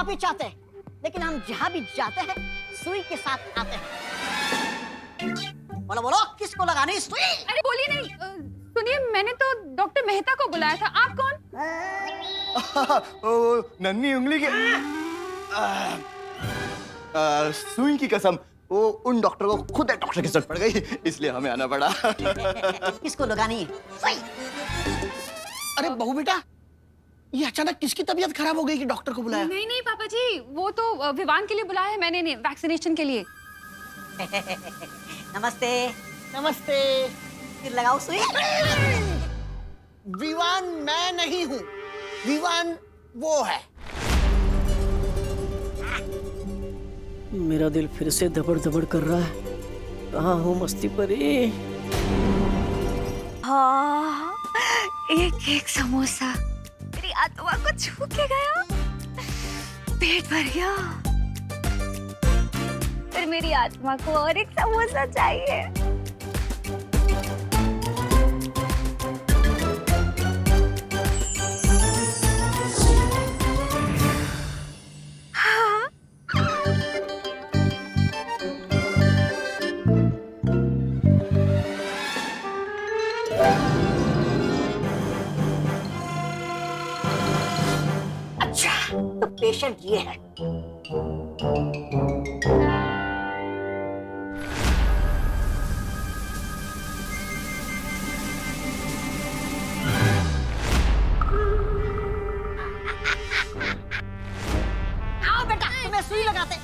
माफी चाहते हैं, लेकिन हम जहाँ भी जाते हैं सुई के साथ आते हैं। बोलो बोलो, किसको लगानी सुई? अरे बोलिए नहीं, सुनिए, मैंने तो डॉक्टर मेहता को बुलाया था। आप कौन? नन्ही उंगली की सुई की कसम, वो उन डॉक्टर को खुद डॉक्टर की जरूरत पड़ गई, इसलिए हमें आना पड़ा। किसको लगानी है सुई? अरे बहू बेटा, ये अचानक किसकी तबीयत खराब हो गई कि डॉक्टर को बुलाया? नहीं नहीं पापा जी, वो तो विवान के लिए बुलाया है मैंने, वैक्सीनेशन के लिए। नमस्ते। नमस्ते। फिर लगाओ सुई। विवान मैं नहीं हूँ, विवान वो है। मेरा दिल फिर से दबड़ दबड़ कर रहा है। कहाँ हूँ मस्ती परी? हाँ, एक एक समोसा मेरी आत्मा को छू के गया, पेट भर गया। फिर मेरी आत्मा को और एक समोसा चाहिए। हाँ। अच्छा, तो पेशेंट ये है। आओ बेटा, तुम्हें सुई लगाते।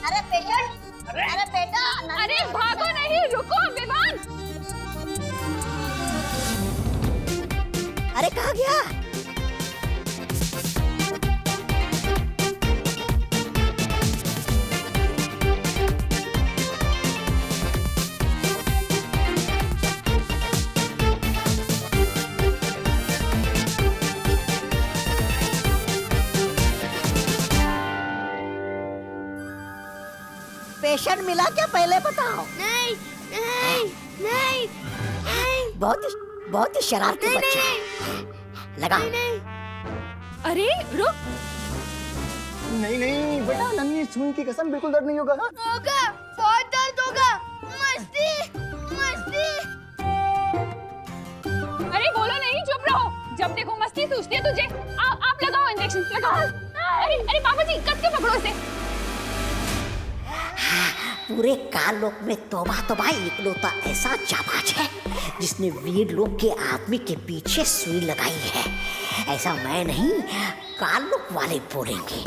अरे पेशेंट, अरे बेटा, अरे भागो नहीं, रुको विवान। अरे कहाँ गया? पेशेंट मिला क्या, पहले बताओ। नहीं नहीं नहीं नहीं बहुत ही शरारती बच्चा है। लगा। अरे रुक। नहीं नहीं बेटा, नन्ही सुई की कसम, बिल्कुल दर्द नहीं होगा। होगा, बहुत दर्द होगा। मस्ती मस्ती। अरे बोलो नहीं, चुप रहो। जब देखो मस्ती सूझती है तुझे। आप लगाओ इंजेक्शन, लगाओ। अरे अरे पापा जी, कस के पकड़ो इसे। पूरे काललोक में तौबा तौबा इकलौता ऐसा जाबाज है जिसने वीर लोक के आदमी के पीछे सुई लगाई है। ऐसा मैं नहीं, काललोक वाले बोलेंगे।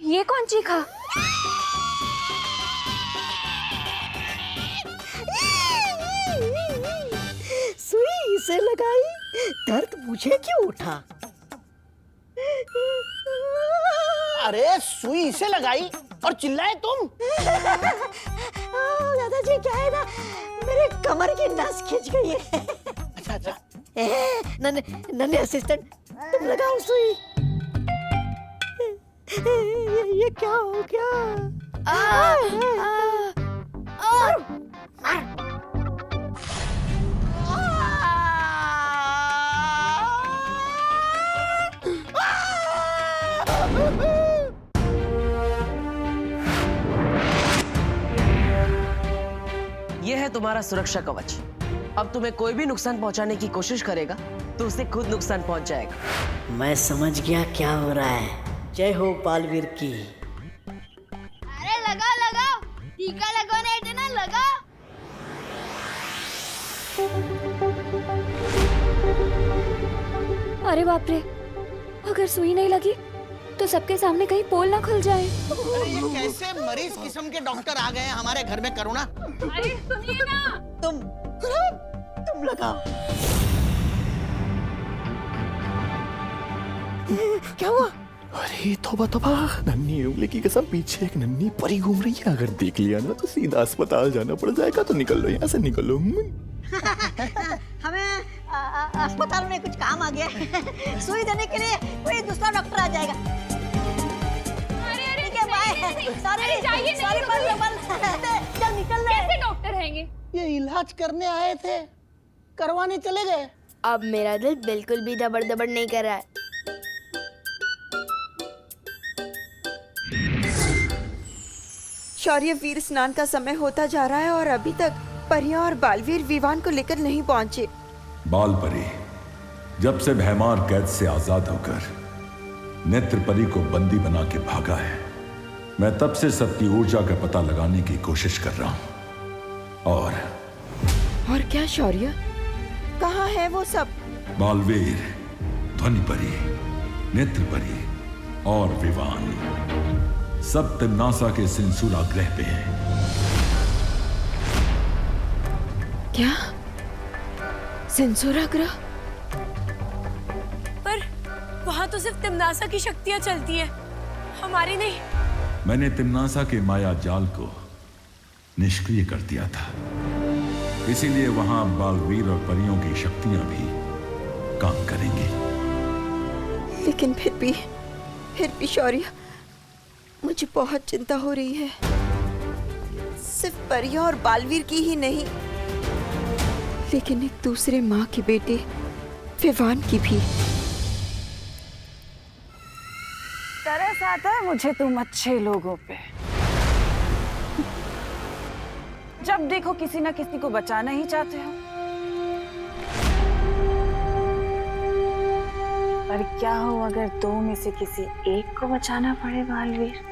ये कौन चीखा? सुई इसे लगाई, दर्द मुझे क्यों उठा? अरे सुई इसे लगाई और चिल्लाए तुम? दादाजी, क्या है ना, मेरे कमर की नस खिंच गई है। अच्छा अच्छा। नन्हे असिस्टेंट, तुम लगाओ सुई। ये क्या हो गया? ये है तुम्हारा सुरक्षा कवच। अब तुम्हें कोई भी नुकसान पहुंचाने की कोशिश करेगा तो उसे खुद नुकसान पहुंच जाएगा। मैं समझ गया क्या हो रहा है। जय हो बालवीर की। अरे लगा लगा, टीका लगवाने आए थे ना, लगा। अरे बाप रे, अगर सुई नहीं लगी तो सबके सामने कहीं पोल ना खुल जाए। अरे ये कैसे मरीज किस्म के डॉक्टर आ गए हैं हमारे घर में, करुणा। अरे सुनिए ना। तुम लगाओ। क्या हुआ? अरे तौबा तौबा, नन्ही उंगली की कसम, पीछे एक नन्ही परी घूम रही है। अगर देख लिया ना तो सीधा अस्पताल जाना पड़ जाएगा। तो निकल लो यहाँ से, निकल लो। हमें अस्पताल में कुछ काम आ गया है। सुई देने के लिए कोई दूसरा डॉक्टर आ जाएगा। ठीक है, बाय। सॉरी चल निकल रहे। कैसे डॉक्टर हैंगे? ये इलाज करने आए थे, करवाने चले गए। अब मेरा दिल बिल्कुल भी दबड़ दबड़ नहीं कर रहा है। शौर्य वीर स्नान का समय होता जा रहा है और अभी तक परिया और बालवीर विवान को लेकर नहीं पहुंचे। बालपरी जब से भैमार कैद से आजाद होकर नेत्र परी को बंदी बना के भागा है, मैं तब से सबकी ऊर्जा का पता लगाने की कोशिश कर रहा हूं। और क्या शौर्य, कहाँ है वो सब? बालवीर, ध्वनि परी, नेत्र परी और विवान सब तिम्नासा के सिंसूरा ग्रह पे हैं। क्या सिंसूरा ग्रह? पर वहां तो सिर्फ तिम्नासा की शक्तियां चलती है, हमारी नहीं। मैंने तिम्नासा के माया जाल को निष्क्रिय कर दिया था, इसीलिए वहां बालवीर और परियों की शक्तियां भी काम करेंगी। लेकिन फिर भी शौर्य, मुझे बहुत चिंता हो रही है। सिर्फ परिया और बालवीर की ही नहीं, लेकिन एक दूसरे माँ के बेटे विवान की भी। तरस आता है मुझे तुम अच्छे लोगों पे। जब देखो किसी ना किसी को बचाना ही चाहते हो। पर क्या हो अगर दो में से किसी एक को बचाना पड़े बालवीर?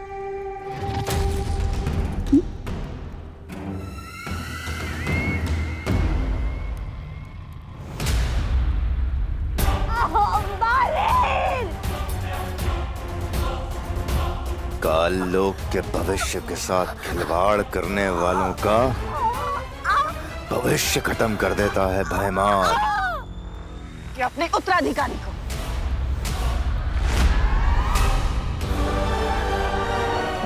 काल लोक के भविष्य के साथ खिलवाड़ करने वालों का भविष्य खत्म कर देता है भैमार। कि अपने उत्तराधिकारी को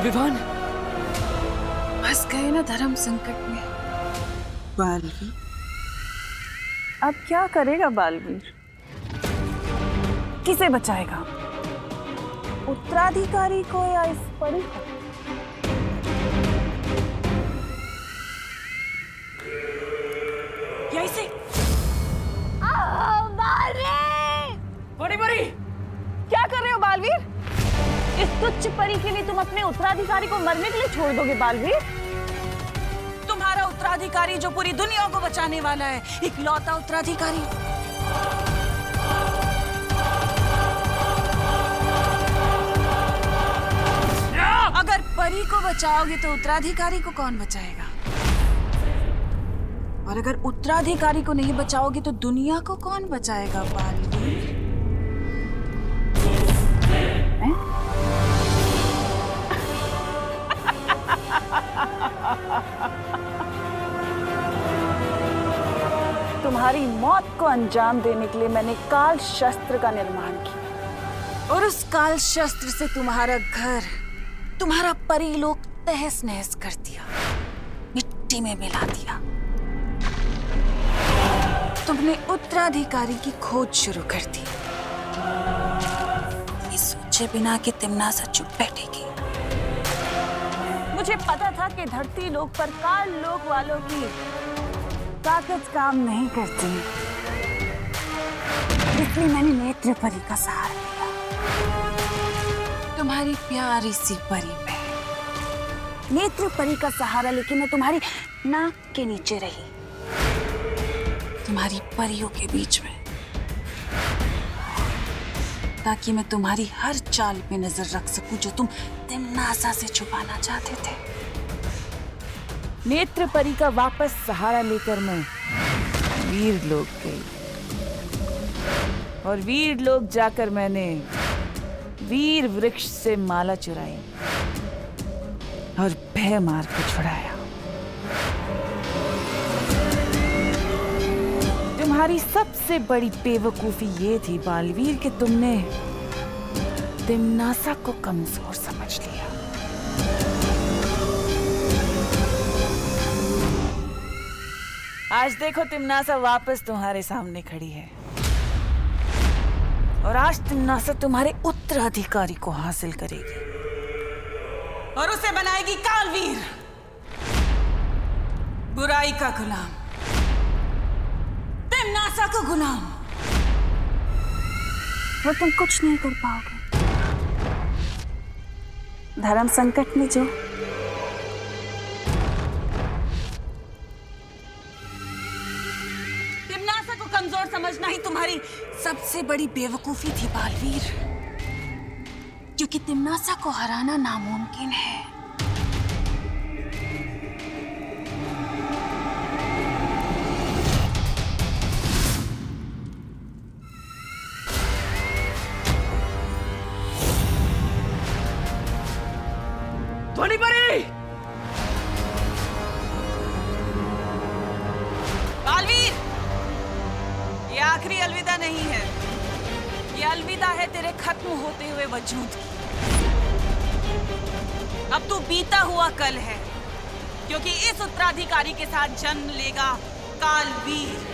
विवान फंस गए ना धर्म संकट में। बालवीर अब क्या करेगा बालवीर? किसे बचाएगा? उत्तराधिकारी को या इस परी को? या इसे? बड़ी क्या कर रहे हो बालवीर? इस तुच्छ परी के लिए तुम अपने उत्तराधिकारी को मरने के लिए छोड़ दोगे बालवीर? तुम्हारा उत्तराधिकारी जो पूरी दुनिया को बचाने वाला है, इकलौता उत्तराधिकारी। अगर परी को बचाओगे तो उत्तराधिकारी को कौन बचाएगा? और अगर उत्तराधिकारी को नहीं बचाओगे तो दुनिया को कौन बचाएगा बालवीर? तुम्हारी मौत को अंजाम देने के लिए मैंने काल शस्त्र का निर्माण किया और उस काल शस्त्र से तुम्हारा घर, तुम्हारा परीलोक तहस नहस कर दिया, मिट्टी में मिला दिया। तुमने उत्तराधिकारी की खोज शुरू कर दी, ये सोचे बिना कि तिम्नासा चुप बैठेगी। मुझे पता था कि धरती लोक पर काल लोक वालों की ताकत काम नहीं करती, इसलिए मैंने नेत्र परी का सहारा लिया। तुम्हारी प्यारी सी परी पे नेत्र परी का सहारा लेके मैं तुम्हारी नाक के नीचे रही, तुम्हारी परियों के बीच में, ताकि मैं तुम्हारी हर चाल पे नजर रख सकूं जो तुम तिम्नासा से छुपाना चाहते थे। नेत्र परी का वापस सहारा लेकर मैं वीर लोक गई और वीर लोक जाकर मैंने वीर वृक्ष से माला चुराई और भैमार को छुड़ाया। तुम्हारी सबसे बड़ी बेवकूफी ये थी बालवीर कि तुमने तिम्नासा को कमजोर समझ लिया। आज देखो तिम्नासा वापस तुम्हारे सामने खड़ी है। और आज तिम्नासा तुम्हारे उत्तराधिकारी को हासिल करेगी और उसे बनाएगी कालवीर, बुराई का गुलाम, तिम्नासा का गुलाम। वो तुम कुछ नहीं कर पाओगे। धर्म संकट में जो तिम्नासा को कमजोर समझना ही तुम्हारी सबसे बड़ी बेवकूफी थी बालवीर, क्योंकि तिम्नासा को हराना नामुमकिन है। ध्वनि परी! बालवीर, ये आखिरी अलविदा नहीं है, ये अलविदा है तेरे खत्म होते हुए वजूद की। अब तू बीता हुआ कल है, क्योंकि इस उत्तराधिकारी के साथ जन्म लेगा कालवीर।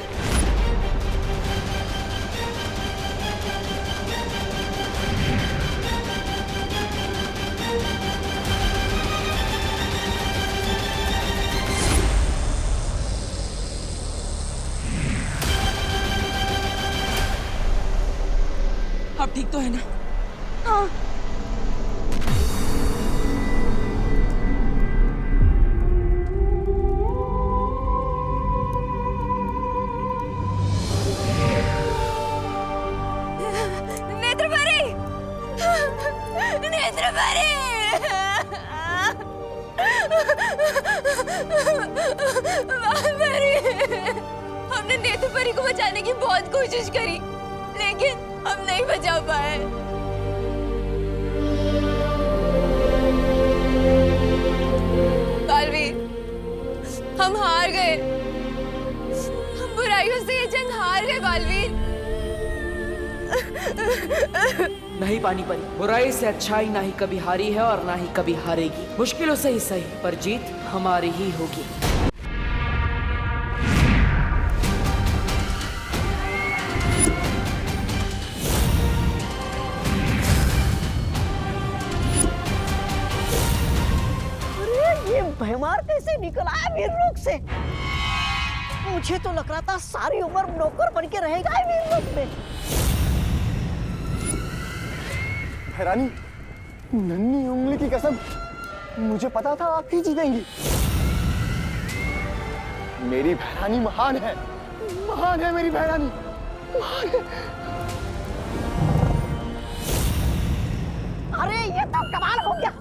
अब ठीक तो है ना? हाँ। नेत्रपरी! नेत्रपरी! बालपरी! हमने नेत्रपरी को बचाने की बहुत कोशिश करी, लेकिन हम नहीं बचा पाए। बालवीर, हम हार गए। हम बुराइयों से ये जंग हार गए बालवीर। नहीं पानी परी, बुराई से अच्छाई ना ही कभी हारी है और ना ही कभी हारेगी। मुश्किलों से ही सही, पर जीत हमारी ही होगी। भयमार कैसे निकल आया वीरलोक से? मुझे तो लग रहा था सारी उम्र नौकर बन के रहेगा वीरलोक में। हैरानी, नन्ही उंगली की कसम, मुझे पता था आप ही जीतेंगी। मेरी भैरानी महान है मेरी भैरानी, महान है। अरे ये तो कमाल हो गया,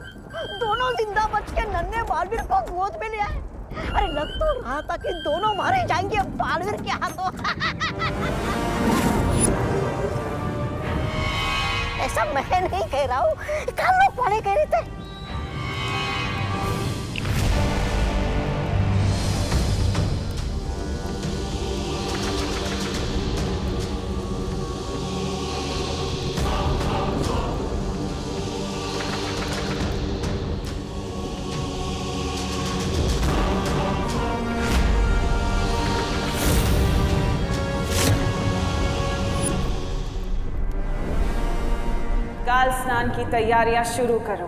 दोनों जिंदा बच के नन्हे बालवीर को गोद में ले आए। अरे लग तो रहा था कि दोनों मारे जाएंगे बालवीर के हाथों। ऐसा मैं नहीं कह रहा हूँ, कल लोग वाले कह रहे थे। काल स्नान की तैयारियां शुरू करो।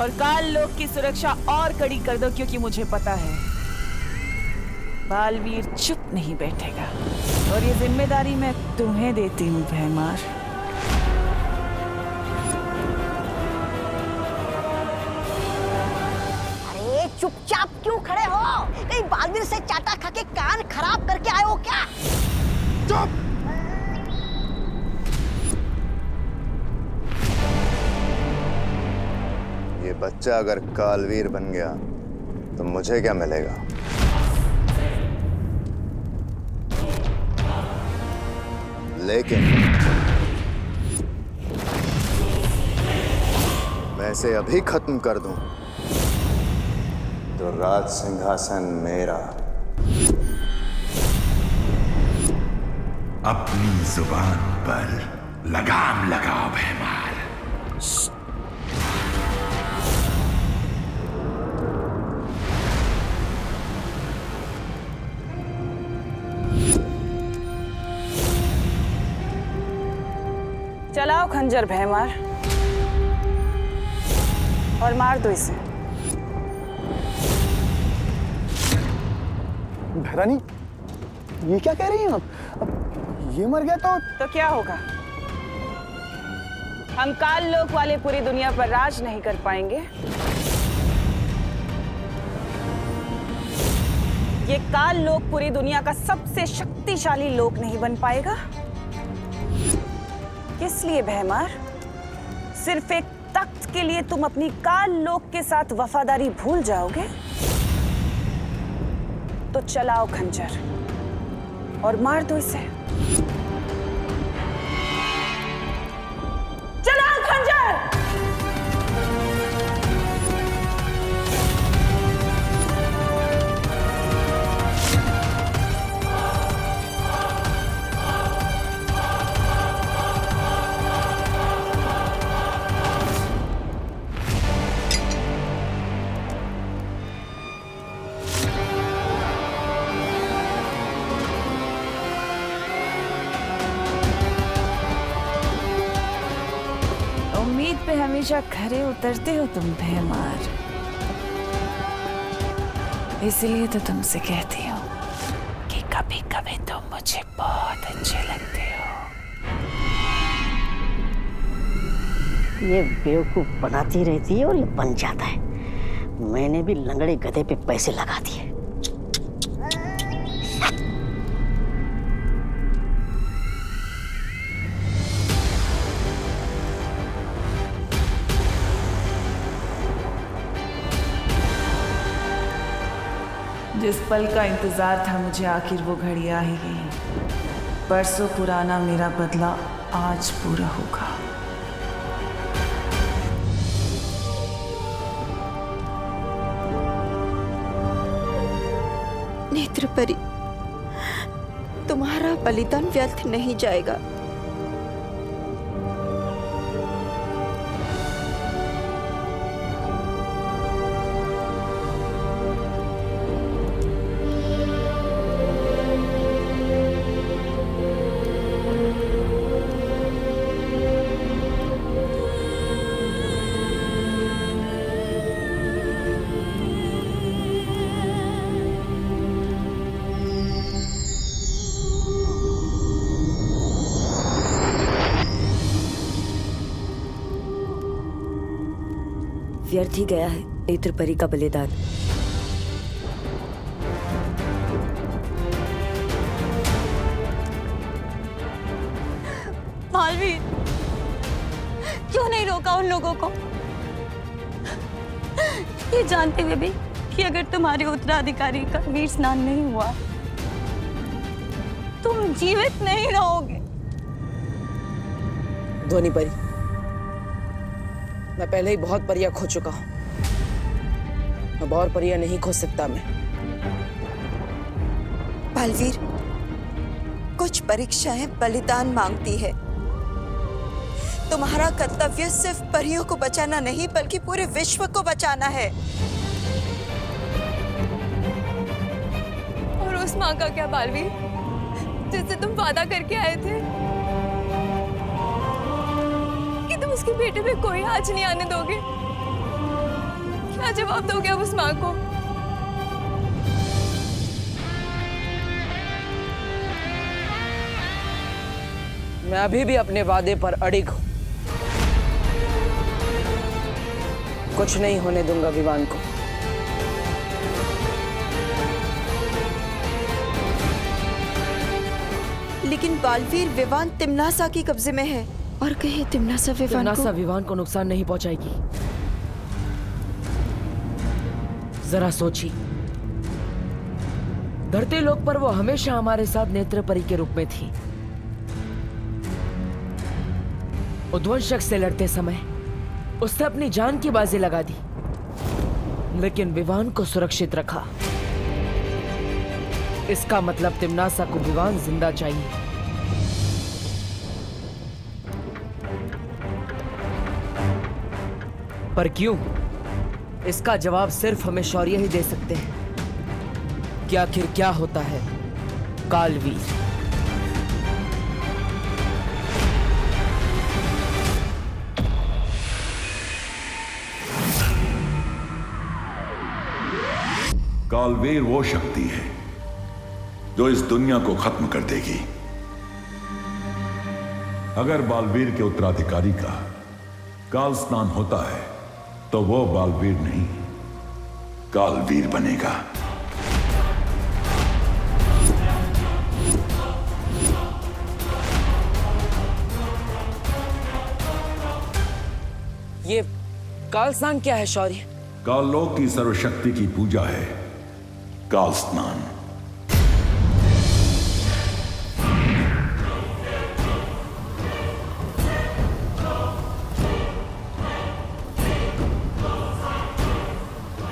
और काल लोक की सुरक्षा और कड़ी कर दो, क्योंकि मुझे पता है बालवीर चुप नहीं बैठेगा। और ये जिम्मेदारी मैं तुम्हें देती हूँ भैमार। चुपचाप क्यों खड़े हो? कहीं बालवीर से चाटा खा के कान खराब करके आए हो क्या? चुप! ये बच्चा अगर कालवीर बन गया तो मुझे क्या मिलेगा? लेकिन मैं इसे अभी खत्म कर दूं तो राज सिंहासन मेरा। अपनी जुबान पर लगाम लगाओ भैमार। चलाओ खंजर भैमार और मार दो इसे। भैरानी, ये क्या कह रही हैं आप? अब ये मर गया तो क्या होगा? हम काल लोक वाले पूरी दुनिया पर राज नहीं कर पाएंगे। ये काल लोक पूरी दुनिया का सबसे शक्तिशाली लोक नहीं बन पाएगा। किस लिए भैमार? सिर्फ एक तख्त के लिए तुम अपनी काल लोक के साथ वफादारी भूल जाओगे? तो चलाओ खंजर और मार दो इसे। चलाओ खंजर। उम्मीद पे हमेशा खरे उतरते हो तुम भैमार, इसलिए तो तुमसे कहती हूँ कि कभी कभी तुम मुझे बहुत अच्छे लगते हो। ये बेवकूफ बनाती रहती है और ये बन जाता है। मैंने भी लंगड़े गधे पे पैसे लगा दिए। जिस पल का इंतजार था मुझे, आखिर वो घड़ी आ ही गई। परसों पुराना मेरा बदला आज पूरा होगा। नेत्रपरी, तुम्हारा बलिदान व्यर्थ नहीं जाएगा। व्यर्थ ही गया है नेत्रपरी का बलिदान। मालवीर, क्यों नहीं रोका उन लोगों को? ये जानते हुए भी कि अगर तुम्हारे उत्तराधिकारी का वीर स्नान नहीं हुआ, तुम जीवित नहीं रहोगे। ध्वनि परी, मैं पहले ही बहुत परियां खो चुका हूं। अब और परियां नहीं खो सकता मैं। बालवीर, कुछ परीक्षाएं बलिदान मांगती है। तुम्हारा कर्तव्य सिर्फ परियों को बचाना नहीं, बल्कि पूरे विश्व को बचाना है। और उस माँ का क्या बालवीर, जिससे तुम वादा करके आए थे कि तुम उसके बेटे पे कोई आँच नहीं आने दोगे? क्या जवाब दोगे अब उस माँ को? मैं अभी भी अपने वादे पर अड़िग हूं। कुछ नहीं होने दूंगा विवान को। लेकिन बालवीर, विवान तिम्नासा के कब्जे में है और कहीं तिम्नासा विवान को नुकसान नहीं पहुंचाएगी। जरा सोचिए, धरती लोक पर वो हमेशा हमारे साथ नेत्रपरी के रूप में थी। उद्वंशक से लड़ते समय उसने अपनी जान की बाजी लगा दी, लेकिन विवान को सुरक्षित रखा। इसका मतलब तिम्नासा को विवान जिंदा चाहिए। पर क्यों? इसका जवाब सिर्फ हमें शौर्य ही दे सकते हैं कि आखिर क्या होता है कालवीर। कालवीर वो शक्ति है जो इस दुनिया को खत्म कर देगी। अगर बालवीर के उत्तराधिकारी का काल स्नान होता है तो वो बालवीर नहीं, कालवीर बनेगा। ये काल स्नान क्या है शौर्य? काललोक की सर्वशक्ति की पूजा है काल स्नान।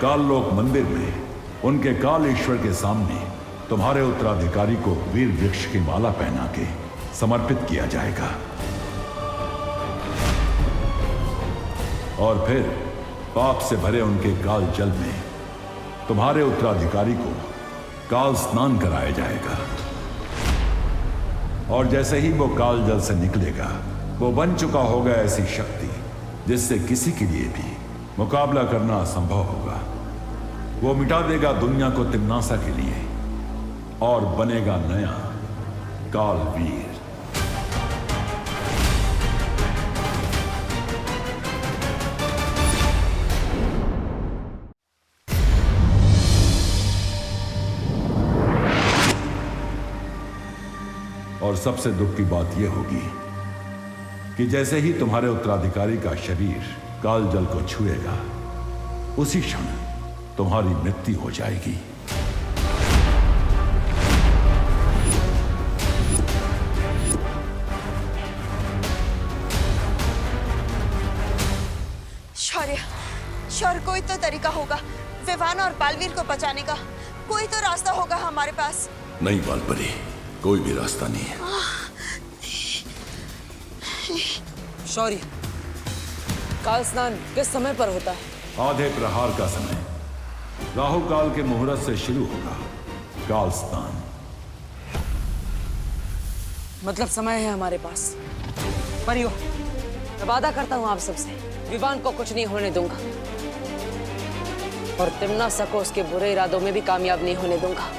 काललोक मंदिर में उनके काल ईश्वर के सामने तुम्हारे उत्तराधिकारी को वीर वृक्ष की माला पहना के समर्पित किया जाएगा और फिर पाप से भरे उनके काल जल में तुम्हारे उत्तराधिकारी को काल स्नान कराया जाएगा। और जैसे ही वो काल जल से निकलेगा, वो बन चुका होगा ऐसी शक्ति जिससे किसी के लिए भी मुकाबला करना असंभव होगा। वो मिटा देगा दुनिया को तिम्नासा के लिए और बनेगा नया कालवीर। और सबसे दुख की बात यह होगी कि जैसे ही तुम्हारे उत्तराधिकारी का शरीर काल जल को छुएगा, उसी क्षण तुम्हारी मृत्यु हो जाएगी। शौर्य, कोई तो तरीका होगा विवान और बालवीर को बचाने का। कोई तो रास्ता होगा हमारे पास। नहीं बालपरी, कोई भी रास्ता नहीं है। शौर्य, काल स्नान किस समय पर होता है? आधे प्रहार का समय, राहु काल के मुहूर्त से शुरू होगा काल स्नान। मतलब समय है हमारे पास। परियो, मैं वादा करता हूं आप सबसे, विवान को कुछ नहीं होने दूंगा और तिम्नासा को उसके बुरे इरादों में भी कामयाब नहीं होने दूंगा।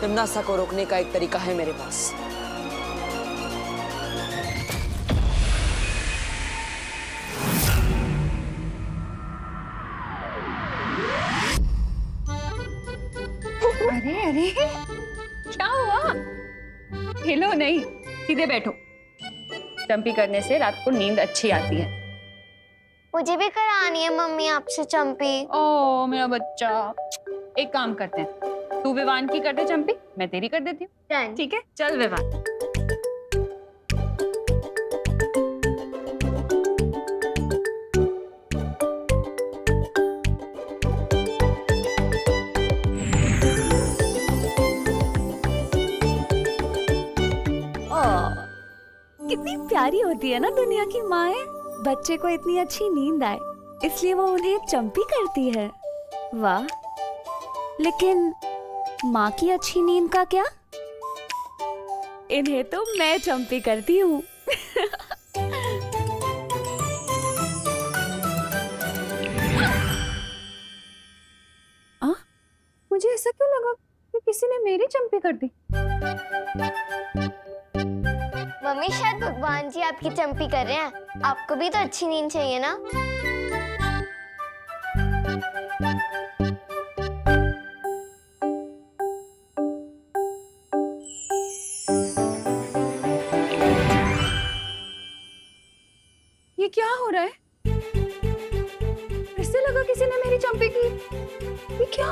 तिम्नासा को रोकने का एक तरीका है मेरे पास। अरे अरे, क्या हुआ? हिलो नहीं, सीधे बैठो। चंपी करने से रात को नींद अच्छी आती है। मुझे भी करानी है मम्मी आपसे चंपी। ओ मेरा बच्चा, एक काम करते हैं, तू विवान की कर दे चंपी, मैं तेरी कर देती हूँ। ठीक है, चल विवान। कितनी प्यारी होती है ना दुनिया की माएं। बच्चे को इतनी अच्छी नींद आए इसलिए वो उन्हें चंपी करती है। वाह, लेकिन माँ की अच्छी नींद का क्या? इन्हें तो मैं चंपी करती हूँ। मुझे ऐसा क्यों लगा कि किसी ने मेरी चंपी कर दी? मम्मी, शायद भगवान जी आपकी चंपी कर रहे हैं। आपको भी तो अच्छी नींद चाहिए ना। ये क्या हो रहा है? फिर से लगा किसी ने मेरी चंपी की। ये क्या?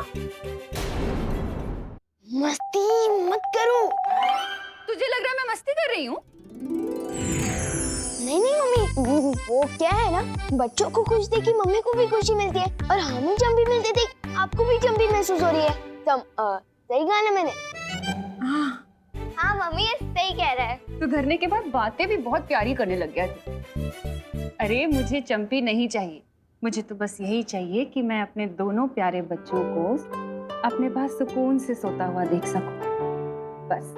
मस्ती मत करो। तुझे लग रहा है मैं मस्ती कर रही हूँ? नहीं नहीं मम्मी, वो क्या है ना, बच्चों को खुश देख के मम्मी को भी खुशी मिलती है और हमें चंपी मिलती देख आपको भी चंपी महसूस हो रही है। सही कहा ना मैंने? हाँ मम्मी, ये सही कह रहा है। तो धरने के बाद बातें भी बहुत प्यारी करने लग गया थी। अरे मुझे चंपी नहीं चाहिए, मुझे तो बस यही चाहिए कि मैं अपने दोनों प्यारे बच्चों को अपने पास सुकून से सोता हुआ देख सकूं, बस।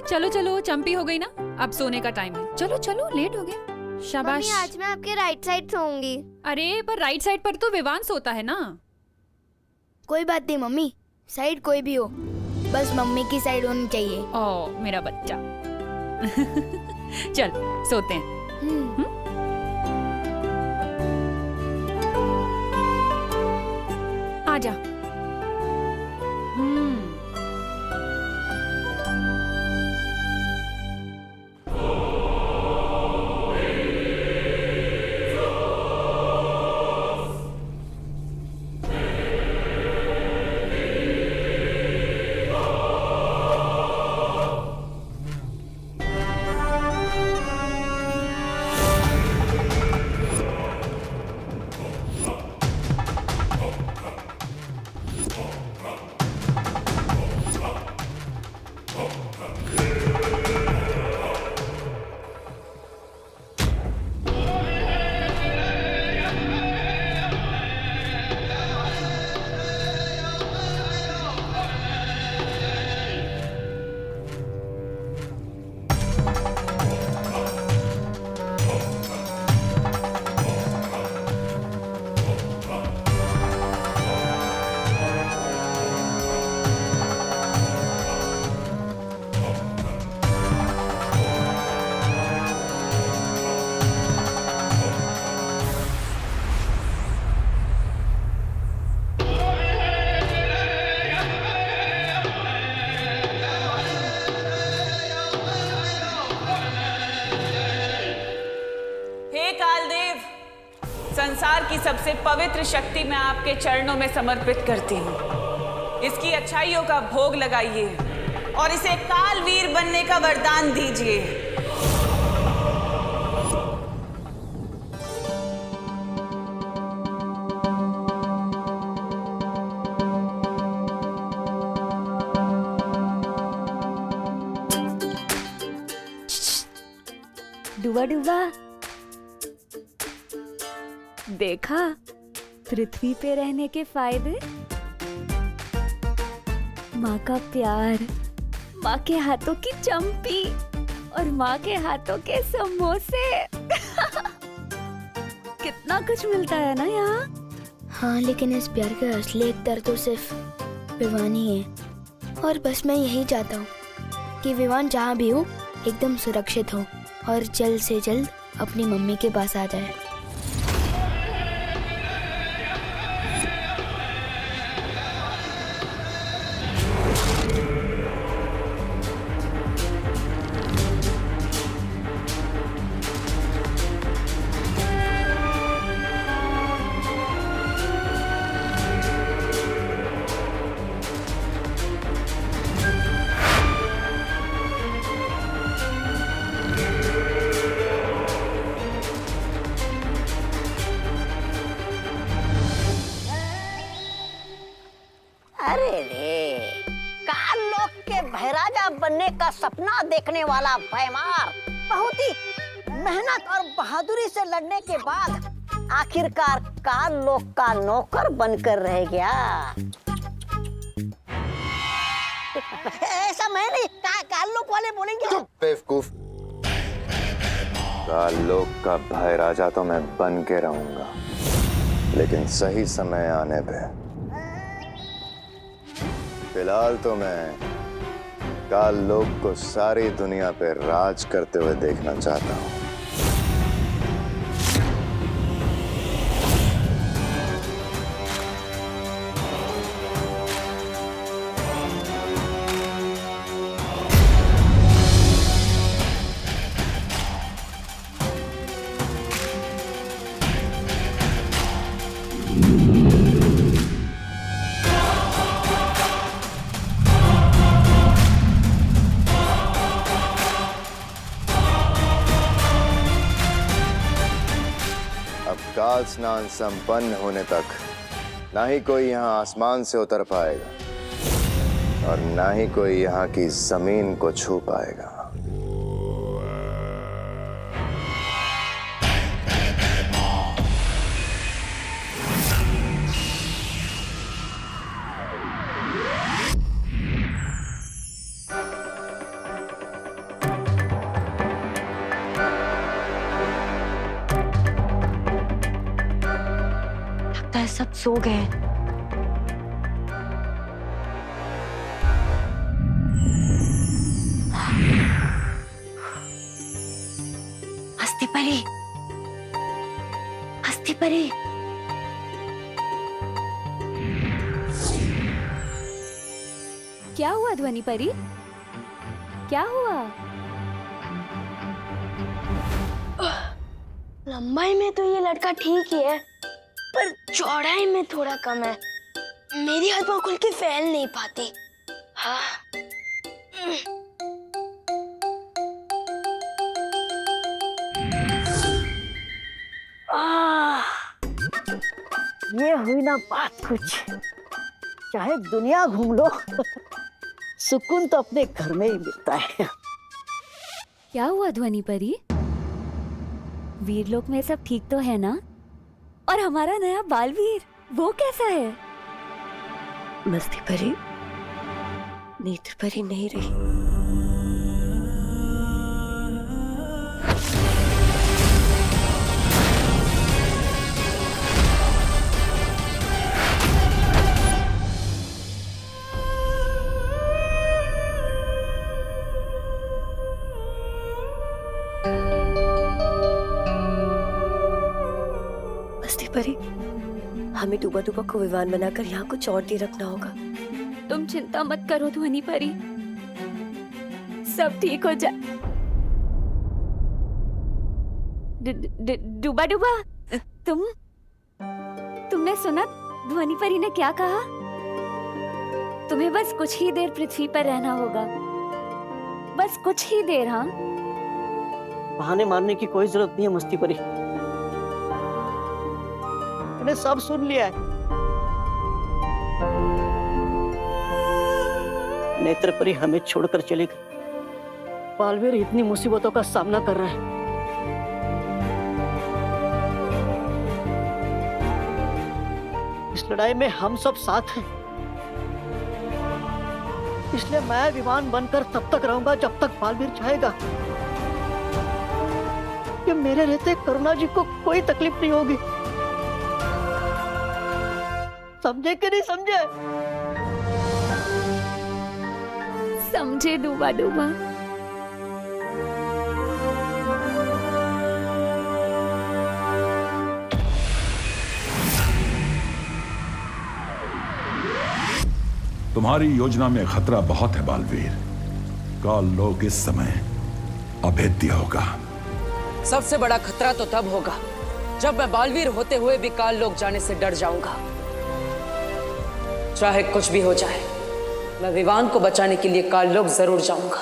चलो चलो, चंपी हो गई ना, अब सोने का टाइम है। चलो चलो, लेट हो गए। शाबाश। मम्मी आज मैं आपके राइट साइड सोऊंगी। अरे पर राइट साइड पर तो विवान सोता है ना। कोई बात नहीं मम्मी, साइड कोई भी हो, बस मम्मी की साइड होनी चाहिए। ओ मेरा बच्चा। चल सोते हैं। आजा। संसार की सबसे पवित्र शक्ति मैं आपके चरणों में समर्पित करती हूँ। इसकी अच्छाइयों का भोग लगाइए और इसे कालवीर बनने का वरदान दीजिए। डुबा डुबा, देखा पृथ्वी पे रहने के फायदे? माँ का प्यार, माँ के हाथों की चंपी और माँ के हाथों के समोसे। कितना कुछ मिलता है ना यहाँ। हाँ, लेकिन इस प्यार का असली एकतर तो सिर्फ विवान ही है। और बस मैं यही चाहता हूँ कि विवान जहाँ भी हो एकदम सुरक्षित हो और जल्द से जल्द अपनी मम्मी के पास आ जाए। अरे रे, काल लोक के भैराजा बनने का सपना देखने वाला भैमार बहुत ही मेहनत और बहादुरी से लड़ने के बाद आखिरकार काल लोक का नौकर बनकर रह गया। ऐसा मैं नहीं, काल लोक वाले बोलेंगे। चुप बेवकूफ। काल लोक का भैराजा तो मैं बन के रहूंगा, लेकिन सही समय आने पे। फिलहाल तो मैं काल लोक को सारी दुनिया पे राज करते हुए देखना चाहता हूँ। काल स्नान संपन्न होने तक ना ही कोई यहाँ आसमान से उतर पाएगा और ना ही कोई यहाँ की जमीन को छू पाएगा। सो गए। हस्ती परी, हस्ती परी। क्या हुआ ध्वनि परी? क्या हुआ? लंबाई में तो ये लड़का ठीक ही है, पर चौड़ाई में थोड़ा कम है। मेरी हाथ पाँव खुल के फैल नहीं पाती। हाँ। ये हुई ना बात कुछ। चाहे दुनिया घूम लो सुकून तो अपने घर में ही मिलता है। क्या हुआ ध्वनि परी? वीरलोक में सब ठीक तो है ना? और हमारा नया बालवीर वो कैसा है? मस्ती परी नेत्र परी नहीं रही। मस्ती परी, हमें डूबा डूबा को विमान बनाकर यहाँ कुछ और देर रखना होगा। तुम चिंता मत करो ध्वनि परी, सब ठीक हो जाए। डूबा डूबा, तुमने सुना ध्वनि परी ने क्या कहा? तुम्हें बस कुछ ही देर पृथ्वी पर रहना होगा, बस कुछ ही देर। हाँ, बहाने मारने की कोई जरूरत नहीं है मस्ती परी, मैंने सब सुन लिया है। नेत्र परी हमें छोड़कर चले गए। बालवीर इतनी मुसीबतों का सामना कर रहा है। इस लड़ाई में हम सब साथ हैं, इसलिए मैं विमान बनकर तब तक रहूंगा जब तक बालवीर चाहेगा। कि मेरे रहते करुणा जी को कोई तकलीफ नहीं होगी। समझे कि नहीं समझे? समझे डूबा डूबा। तुम्हारी योजना में खतरा बहुत है बालवीर। काल लोक इस समय अभेद्य होगा। सबसे बड़ा खतरा तो तब होगा जब मैं बालवीर होते हुए भी काल लोक जाने से डर जाऊंगा। चाहे कुछ भी हो जाए, मैं विवान को बचाने के लिए काल लोक जरूर जाऊंगा।